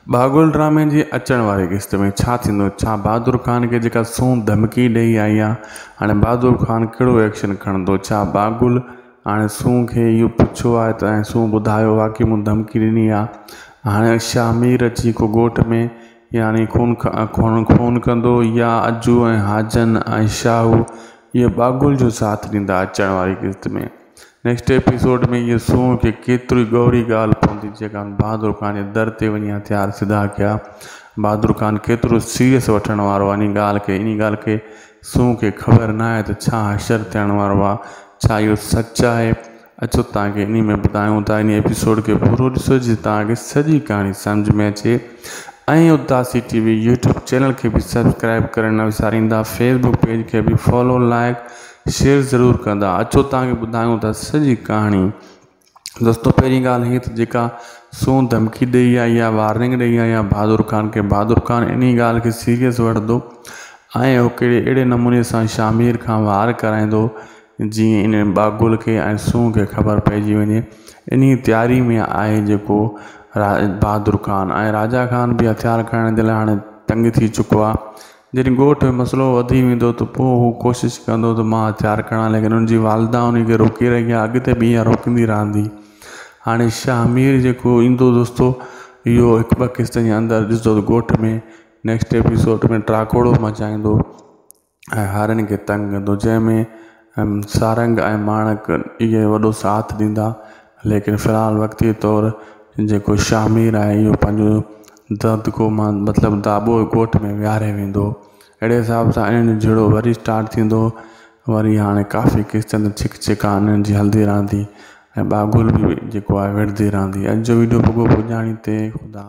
बागुल ड्रामे जी अचण वारी किस्त में छा थींदो? छा बहादुर खान खे जेका सूं धमकी ॾेई आई आहे, हाणे बहादुर खान कहिड़ो एक्शन खणंदो? छा बागुल हाणे सूं खे इहो पुछियो आहे त ऐं सूं ॿुधायो आहे की मूं धमकी ॾिनी आहे, हाणे शामिर अची को ॻोठ में यानी खून कंदो या अजू ऐं हाजन ऐं शाहू इहे बागुल जो साथ ॾींदा अचण वारी किस्त में? नेक्स्ट एपिसोड में ये सूं के केतरी गौरी गाल पवंदी जेका बहादुर खान जे दर ते वञी हथियार सिधा कया। बहादुर खान केतरो सीरियस वठण वारो आहे इन ॻाल्हि खे सूं खे ख़बर न आहे त छा हशर थियण वारो आहे, छा इहो सच आहे? अचो तव्हांखे इन में ॿुधायूं था। इन एपिसोड खे पूरो ॾिसो जी तव्हांखे सॼी कहाणी सम्झ में अचे। ऐं उदासी टीवी यूट्यूब चैनल के भी सब्सक्राइब करण न विसारींदा, फेसबुक पेज के भी फॉलो लाइक शेयर ज़रूर कंदा। अचो तव्हांखे ॿुधायूं था सॼी कहाणी। दोस्तों पहिरीं ॻाल्हि हीअ त जेका सूं धमकी ॾेई आई आहे, वार्निंग ॾेई आई आहे बहादुर खान खे, बहादुर खान इन ॻाल्हि खे सीरियस वठंदो ऐं उहो कहिड़े अहिड़े नमूने सां शामिर खां वार कराईंदो जीअं इन बागुल खे ऐं सूं खे ख़बर पइजी वञे। इन तयारी में आहे जेको बहादुर खान ऐं राजा खान बि हथियार खणण जे लाइ हाणे तंग थी चुको आहे। जॾहिं ॻोठ में मसइलो वधी वेंदो त पोइ हू कोशिशि कंदो त मां हथियार खणां, लेकिन उनजी वालदा उनखे रोके रही आहे, अॻिते बि इहा रोकंदी रहंदी। हाणे शामिर जेको ईंदो दोस्तो इहो हिकु ॿ किस्त जे अंदरि ॾिसंदो त ॻोठ में नेक्स्ट एपिसोड में ट्राकोड़ो मचाईंदो ऐं हारनि खे तंग कंदो, जंहिंमें सारंग ऐं माणक इहे वॾो साथ ॾींदा। लेकिन फ़िलहालु वक़्ती तौरु जेको शामिर आहे इहो पंहिंजो दबको मतिलबु दाबो ॻोठ में विहारे वेंदो। अहिड़े हिसाब सां इन्हनि जो झड़ो वरी स्टार्ट थींदो, वरी हाणे काफ़ी किस्तनि छिक छिका इन्हनि जी हलंदी रहंदी ऐं बागुल बि जेको आहे विढ़ंदी रहंदी। अॼु जो वीडियो भुॻो पुॼाणी ते ख़ुदा।